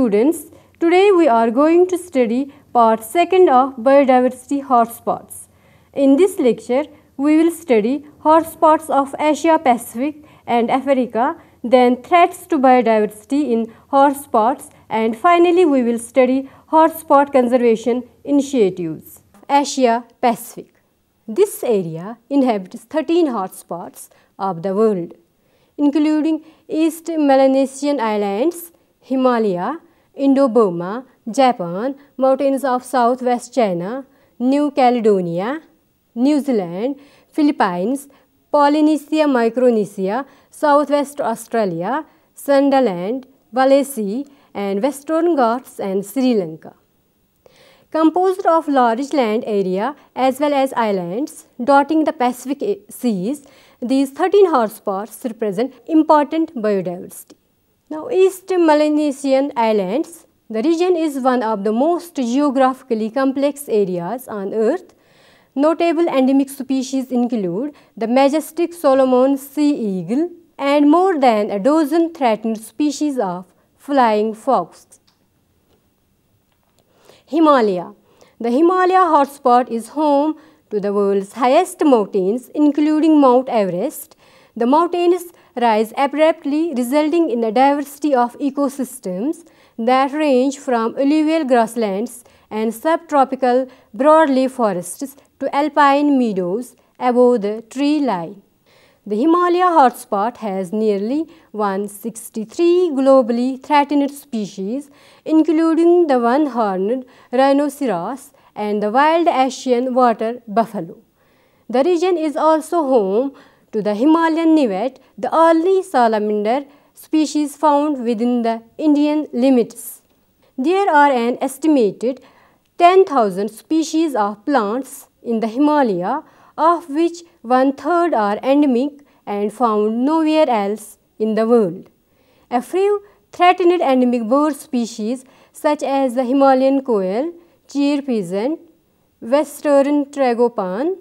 students, today we are going to study part 2nd of Biodiversity Hotspots. In this lecture, we will study hotspots of Asia Pacific and Africa, then threats to biodiversity in hotspots, and finally we will study hotspot conservation initiatives. Asia Pacific. This area inhabits 13 hotspots of the world, including East Melanesian Islands, Himalaya, Indo-Burma, Japan, mountains of southwest China, New Caledonia, New Zealand, Philippines, Polynesia, Micronesia, southwest Australia, Sundaland, Wallis and Western Ghats and Sri Lanka. Composed of large land area as well as islands dotting the Pacific seas, these 13 hotspots represent important biodiversity. Now, East Melanesian Islands, the region is one of the most geographically complex areas on Earth. Notable endemic species include the majestic Solomon sea eagle and more than a dozen threatened species of flying fox. Himalaya. The Himalaya hotspot is home to the world's highest mountains, including Mount Everest. The mountains rise abruptly, resulting in a diversity of ecosystems that range from alluvial grasslands and subtropical broadleaf forests to alpine meadows above the tree line. The Himalaya hotspot has nearly 163 globally threatened species, including the one-horned rhinoceros and the wild Asian water buffalo. The region is also home to the Himalayan civet, the only salamander species found within the Indian limits. There are an estimated 10,000 species of plants in the Himalaya, of which 1/3 are endemic and found nowhere else in the world. A few threatened endemic bird species such as the Himalayan quail, cheer pheasant, western tragopan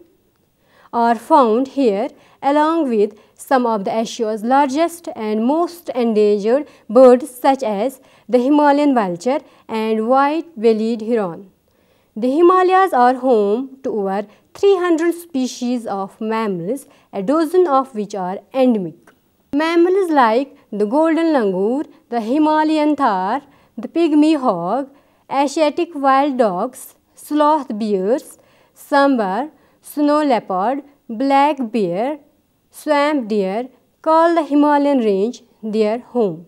are found here, along with some of the Asia's largest and most endangered birds such as the Himalayan vulture and white-bellied heron. The Himalayas are home to over 300 species of mammals, a dozen of which are endemic. Mammals like the golden langur, the Himalayan thar, the pygmy hog, Asiatic wild dogs, sloth bears, sambar, snow leopard, black bear, swamp deer call the Himalayan range their home.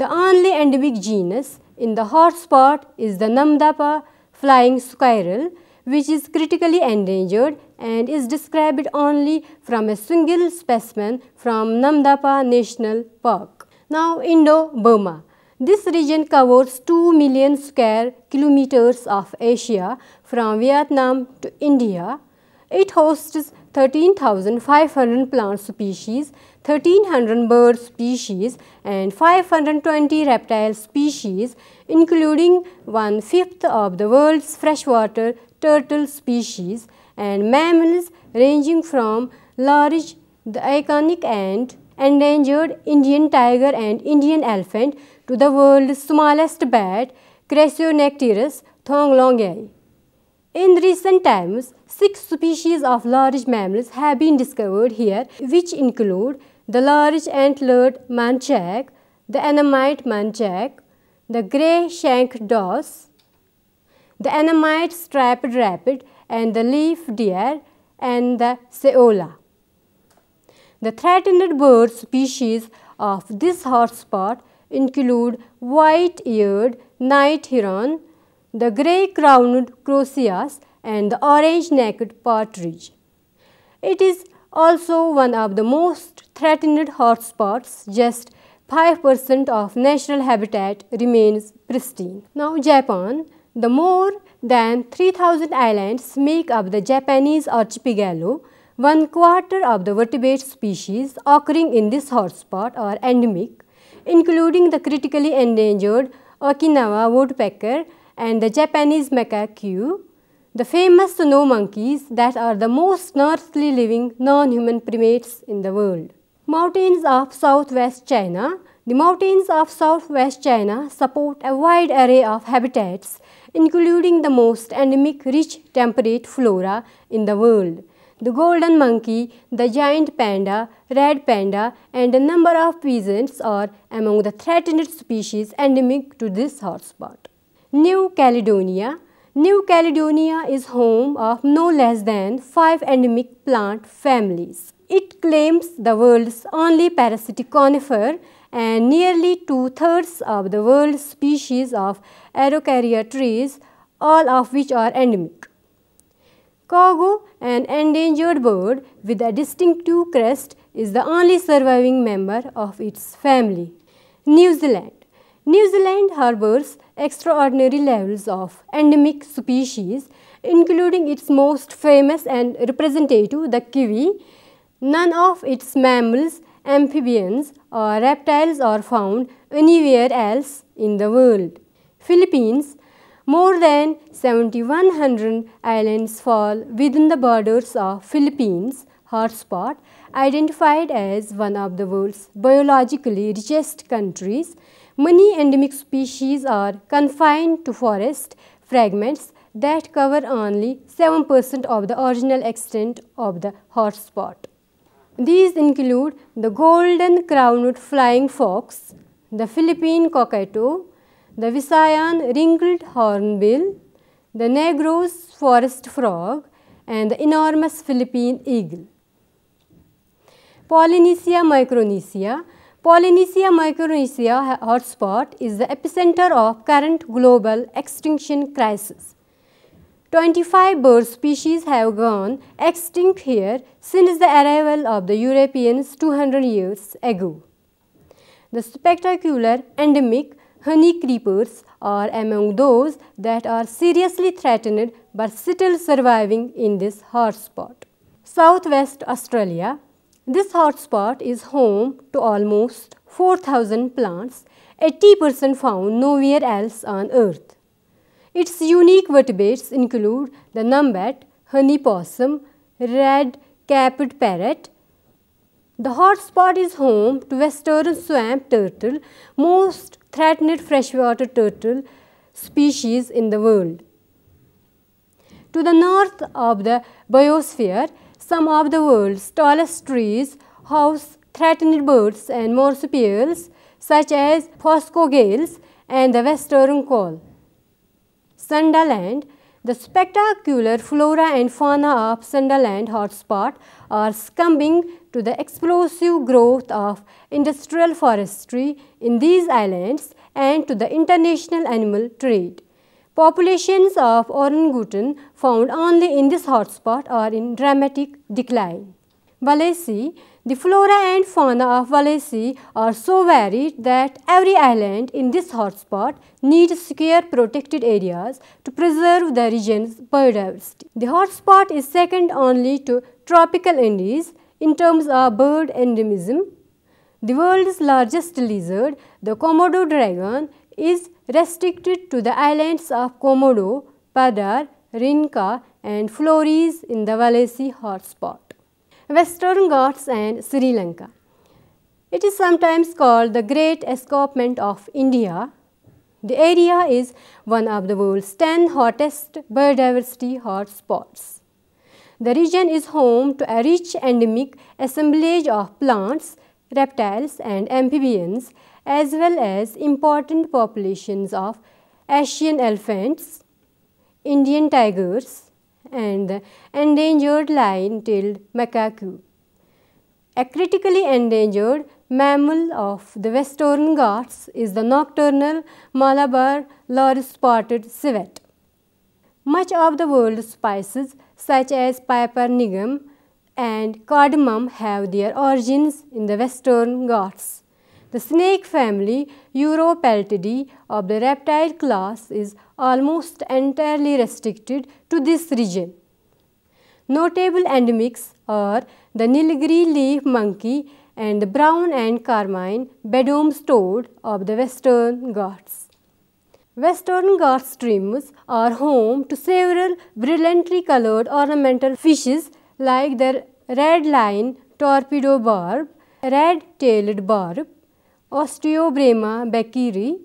The only endemic genus in the hotspot is the Namdapa flying squirrel, which is critically endangered and is described only from a single specimen from Namdapa National Park. Now, Indo-Burma. This region covers 2 million square kilometers of Asia from Vietnam to India. It hosts 13,500 plant species, 1,300 bird species and 520 reptile species, including 1/5 of the world's freshwater turtle species, and mammals ranging from large, the iconic and endangered Indian tiger and Indian elephant to the world's smallest bat, Crassionycteris thonglongai. In recent times, 6 species of large mammals have been discovered here, which include the large antlered muntjac, the Annamite muntjac, the grey-shanked does, the Annamite striped rabbit, and the leaf deer and the Seola. The threatened bird species of this hotspot include white-eared night heron, the grey-crowned crozius, and the orange-necked partridge. It is also one of the most threatened hotspots. Just 5% of natural habitat remains pristine. Now, Japan. The more than 3,000 islands make up the Japanese archipelago. 1/4 of the vertebrate species occurring in this hotspot are endemic, including the critically endangered Okinawa woodpecker and the Japanese macaque, the famous snow monkeys that are the most northerly living non-human primates in the world. Mountains of southwest China, The mountains of southwest China support a wide array of habitats, including the most endemic rich temperate flora in the world. The golden monkey, the giant panda, red panda, and a number of pigeons are among the threatened species endemic to this hotspot. New Caledonia. New Caledonia is home of no less than 5 endemic plant families. It claims the world's only parasitic conifer and nearly 2/3 of the world's species of Araucaria trees, all of which are endemic. Kogo, an endangered bird with a distinctive crest, is the only surviving member of its family. New Zealand. New Zealand harbors extraordinary levels of endemic species, including its most famous and representative, the kiwi. None of its mammals, amphibians, or reptiles are found anywhere else in the world. Philippines. More than 7,100 islands fall within the borders of Philippines hotspot, identified as one of the world's biologically richest countries. Many endemic species are confined to forest fragments that cover only 7% of the original extent of the hotspot. These include the golden crowned flying fox, the Philippine cockatoo, the Visayan wrinkled hornbill, the Negro's forest frog, and the enormous Philippine eagle. Polynesia Micronesia. Polynesia Micronesia hotspot is the epicenter of current global extinction crisis. 25 bird species have gone extinct here since the arrival of the Europeans 200 years ago. The spectacular endemic honey creepers are among those that are seriously threatened but still surviving in this hotspot. Southwest Australia. This hotspot is home to almost 4,000 plants, 80% found nowhere else on Earth. Its unique vertebrates include the numbat, honey possum, red-capped parrot. The hotspot is home to western swamp turtle, most threatened freshwater turtle species in the world. To the north of the biosphere, some of the world's tallest trees house threatened birds and marsupials such as phascogales and the western quail. Sundaland. The spectacular flora and fauna of Sundaland hotspot are succumbing to the explosive growth of industrial forestry in these islands and to the international animal trade. Populations of orangutan found only in this hotspot are in dramatic decline. Wallis. The flora and fauna of Wallis are so varied that every island in this hotspot needs secure protected areas to preserve the region's biodiversity. The hotspot is second only to tropical Indies in terms of bird endemism. The world's largest lizard, the Komodo dragon, is restricted to the islands of Komodo, Padar, Rinca, and Flores in the Wallis hotspot. Western Ghats and Sri Lanka. It is sometimes called the Great Escarpment of India. The area is one of the world's 10 hottest biodiversity hotspots. The region is home to a rich endemic assemblage of plants, reptiles, and amphibians, as well as important populations of Asian elephants, Indian tigers, and the endangered lion-tailed macaque. A critically endangered mammal of the Western Ghats is the nocturnal Malabar lorry-spotted civet. Much of the world's spices such as pepper, nigam, and cardamom have their origins in the Western Ghats. The snake family Uropeltidae of the reptile class is almost entirely restricted to this region. Notable endemics are the Nilgiri leaf monkey and the brown and carmine Beddoes toad of the Western Ghats. Western Ghats streams are home to several brilliantly colored ornamental fishes like the red line torpedo barb, red-tailed barb, Osteobrema beckeri,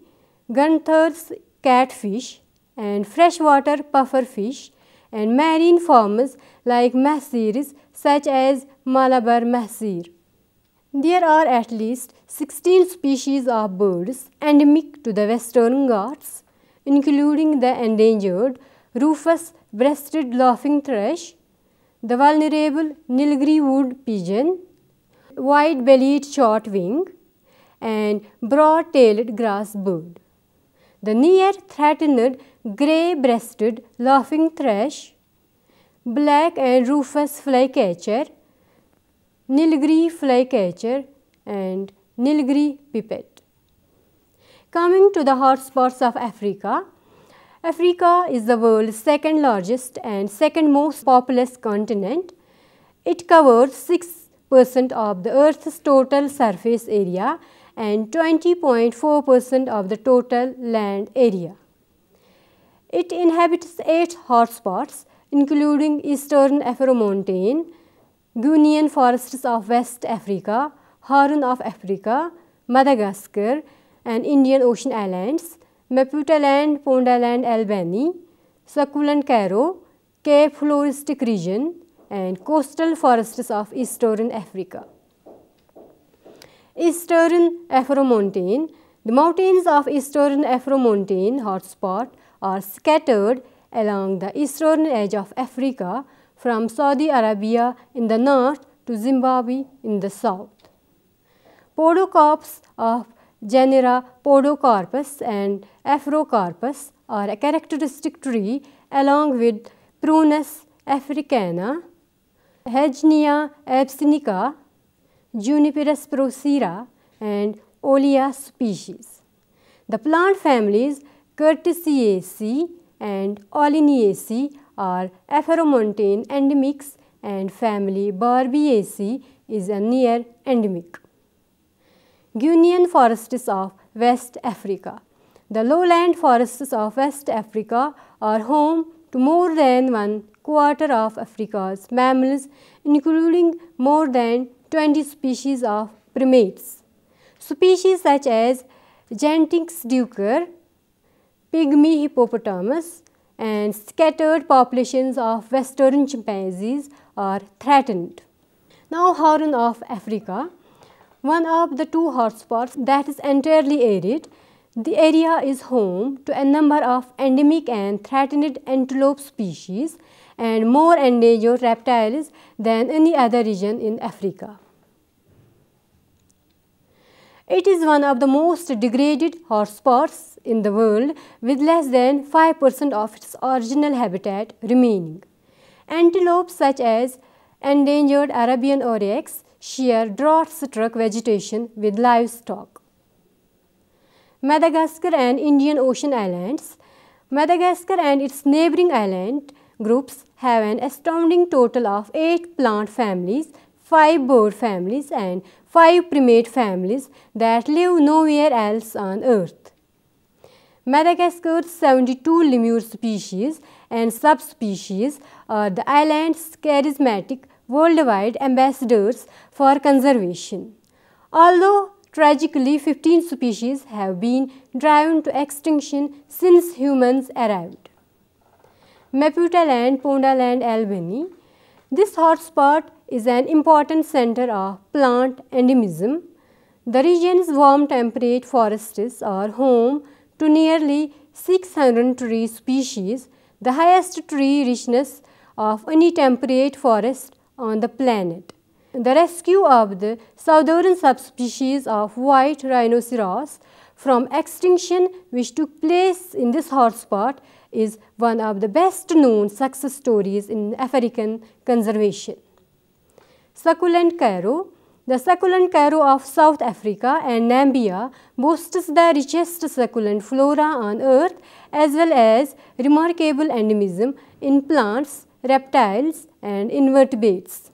Gunther's catfish, and freshwater pufferfish, and marine forms like mahseers such as Malabar mahseer. There are at least 16 species of birds endemic to the Western Ghats, including the endangered rufous-breasted laughing thrush, the vulnerable Nilgiri wood pigeon, wide-bellied shortwing, and broad-tailed grass bird. The near-threatened grey-breasted laughing thrush, black and rufous flycatcher, Nilgiri flycatcher, and Nilgiri pipit. Coming to the hotspots of Africa, Africa is the world's second largest and second most populous continent. It covers 6% of the Earth's total surface area and 20.4% of the total land area. It inhabits 8 hotspots, including Eastern Afromontane, Guinean forests of West Africa, Horn of Africa, Madagascar, and Indian Ocean Islands, Maputo-land, Ponda-land, Albany, succulent Cairo, Cape Floristic region, and coastal forests of Eastern Africa. Eastern Afromontane. The mountains of Eastern Afromontane hotspot are scattered along the eastern edge of Africa from Saudi Arabia in the north to Zimbabwe in the south. Podocarps of genera Podocarpus and Afrocarpus are a characteristic tree along with Prunus africana, Hegnia abyssinica, Juniperus procera, and Olea species. The plant families Curtisiaceae and Oleniaceae are Afromontane endemics, and family Barbiaceae is a near endemic. Guinean forests of West Africa. The lowland forests of West Africa are home to more than 1/4 of Africa's mammals, including more than 20 species of primates. Species such as Gentinx duiker, pygmy hippopotamus, and scattered populations of western chimpanzees are threatened. Now, Horn of Africa, one of the 2 hotspots that is entirely arid. The area is home to a number of endemic and threatened antelope species and more endangered reptiles than any other region in Africa. It is one of the most degraded hotspots in the world, with less than 5% of its original habitat remaining. Antelopes such as endangered Arabian oryx share drought-struck vegetation with livestock. Madagascar and Indian Ocean Islands. Madagascar and its neighboring island groups have an astounding total of 8 plant families, 5 bird families, and 5 primate families that live nowhere else on Earth. Madagascar's 72 lemur species and subspecies are the island's charismatic worldwide ambassadors for conservation. Although tragically 15 species have been driven to extinction since humans arrived. Maputo-land, Ponda-land, Albany. This hotspot is an important center of plant endemism. The region's warm temperate forests are home to nearly 600 tree species, the highest tree richness of any temperate forest on the planet. The rescue of the southern subspecies of white rhinoceros from extinction, which took place in this hotspot, is one of the best known success stories in African conservation. Succulent Cairo. The succulent Cairo of South Africa and Namibia boasts the richest succulent flora on earth, as well as remarkable endemism in plants, reptiles, and invertebrates.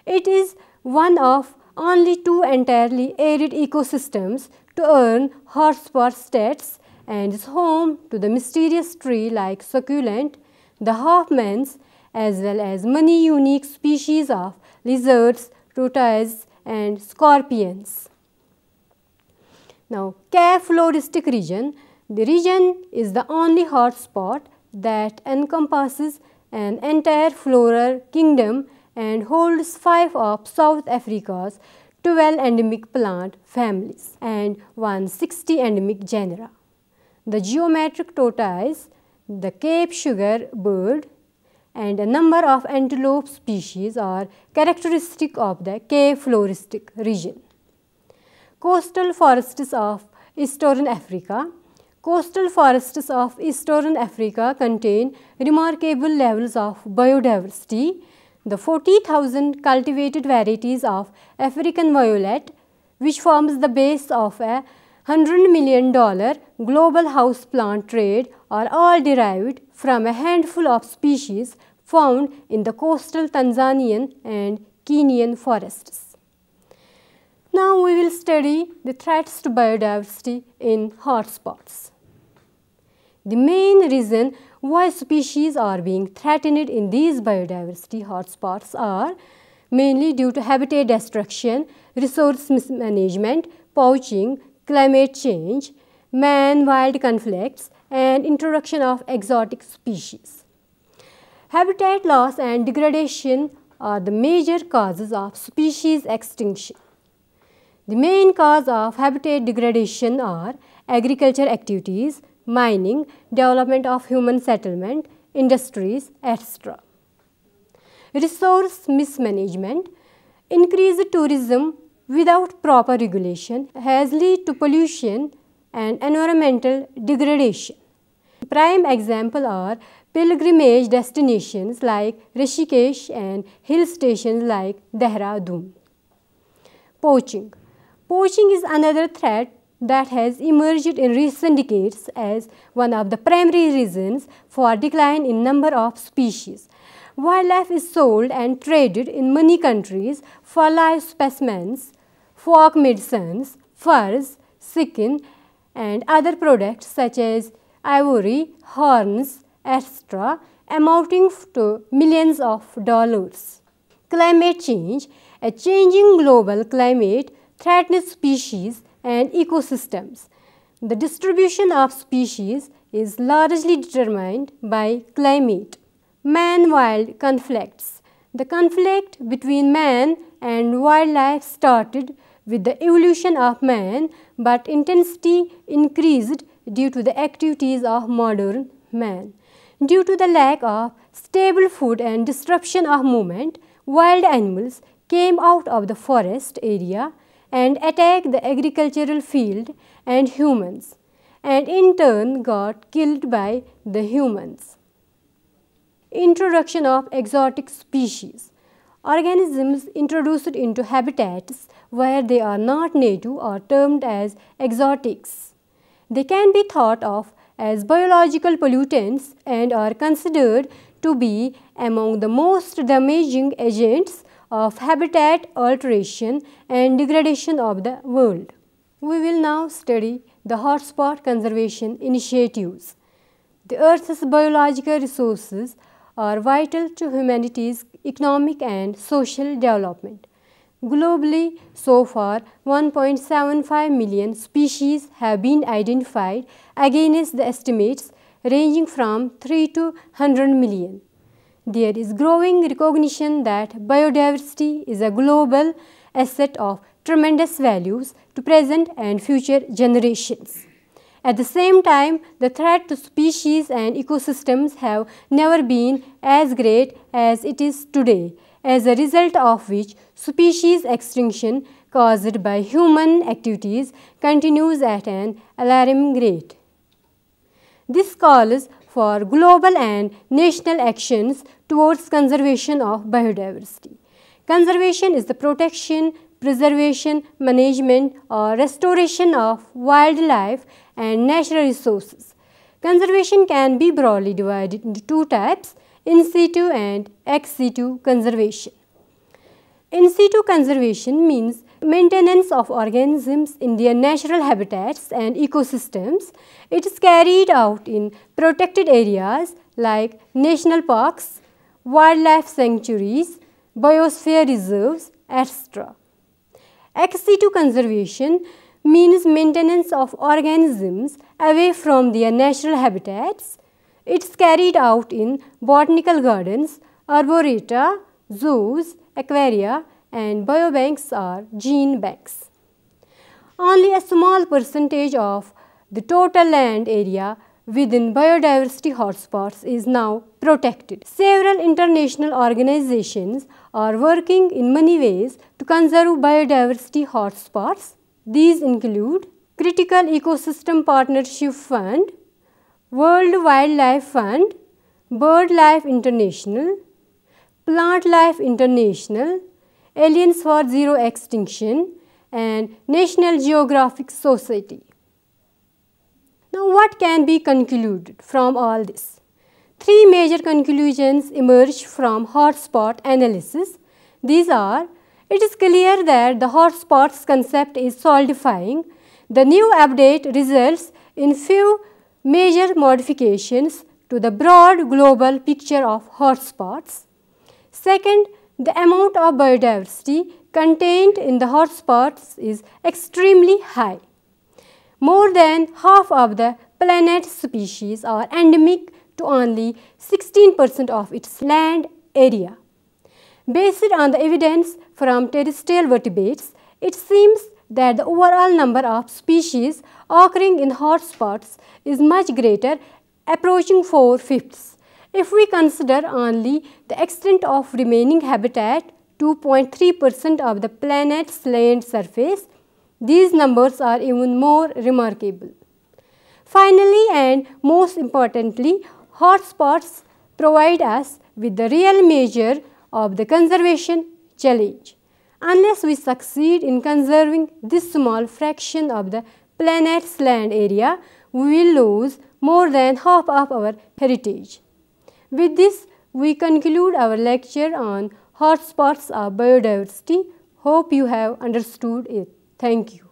It is one of only 2 entirely arid ecosystems to earn hotspot status and is home to the mysterious tree-like succulent, the Hoffmans, as well as many unique species of lizards, tortoises, and scorpions. Now, Cave Floristic region. The region is the only hotspot that encompasses an entire floral kingdom and holds 5 of South Africa's 12 endemic plant families and 160 endemic genera. The geometric tortoise, the Cape sugar bird, and a number of antelope species are characteristic of the Cave Floristic region. Coastal forests of Eastern Africa. Coastal forests of Eastern Africa contain remarkable levels of biodiversity. The 40,000 cultivated varieties of African violet, which forms the base of a $100 million global houseplant trade, are all derived from a handful of species found in the coastal Tanzanian and Kenyan forests. Now we will study the threats to biodiversity in hotspots. The main reason why species are being threatened in these biodiversity hotspots are mainly due to habitat destruction, resource mismanagement, poaching, climate change, man-wild conflicts, and introduction of exotic species. Habitat loss and degradation are the major causes of species extinction. The main cause of habitat degradation are agriculture activities, mining, development of human settlement, industries, etc. Resource mismanagement. Increased tourism without proper regulation has led to pollution and environmental degradation. Prime examples are pilgrimage destinations like Rishikesh and hill stations like Dehradun. Poaching. Poaching is another threat that has emerged in recent decades as one of the primary reasons for decline in number of species. Wildlife is sold and traded in many countries for live specimens, folk medicines, furs, skin, and other products such as ivory, horns, etc., amounting to millions of dollars. Climate change. A changing global climate threatens species and ecosystems. The distribution of species is largely determined by climate. Man-wild conflicts. The conflict between man and wildlife started with the evolution of man, but intensity increased due to the activities of modern man. Due to the lack of stable food and disruption of movement, wild animals came out of the forest area and attacked the agricultural field and humans, and in turn got killed by the humans. Introduction of exotic species. Organisms introduced into habitats where they are not native are termed as exotics. They can be thought of as biological pollutants and are considered to be among the most damaging agents of habitat alteration and degradation of the world. We will now study the hotspot conservation initiatives. The Earth's biological resources are vital to humanity's economic and social development. Globally, so far 1.75 million species have been identified against the estimates ranging from 3 to 100 million. There is growing recognition that biodiversity is a global asset of tremendous values to present and future generations. At the same time, the threat to species and ecosystems have never been as great as it is today, as a result of which species extinction caused by human activities continues at an alarming rate. This calls for global and national actions towards conservation of biodiversity. Conservation is the protection, preservation, management, or restoration of wildlife and natural resources. Conservation can be broadly divided into two types: in situ and ex situ conservation. In situ conservation means maintenance of organisms in their natural habitats and ecosystems. It is carried out in protected areas like national parks, wildlife sanctuaries, biosphere reserves, etc. Ex situ conservation means maintenance of organisms away from their natural habitats. It's carried out in botanical gardens, arboreta, zoos, aquaria, and biobanks or gene banks. Only a small percentage of the total land area within biodiversity hotspots is now protected. Several international organizations are working in many ways to conserve biodiversity hotspots. These include Critical Ecosystem Partnership Fund, World Wildlife Fund, BirdLife International, Plant Life International, Aliens for Zero Extinction, and National Geographic Society. Now, what can be concluded from all this? Three major conclusions emerge from hotspot analysis. These are: it is clear that the hotspots concept is solidifying. The new update results in few major modifications to the broad global picture of hotspots. Second, the amount of biodiversity contained in the hotspots is extremely high. More than half of the planet's species are endemic to only 16% of its land area. Based on the evidence from terrestrial vertebrates, it seems that the overall number of species occurring in hotspots is much greater, approaching 4/5. If we consider only the extent of remaining habitat, 2.3% of the planet's land surface, these numbers are even more remarkable. Finally, and most importantly, hotspots provide us with the real measure of the conservation challenge. Unless we succeed in conserving this small fraction of the planet's land area, we will lose more than half of our heritage. With this, we conclude our lecture on hotspots of biodiversity. Hope you have understood it. Thank you.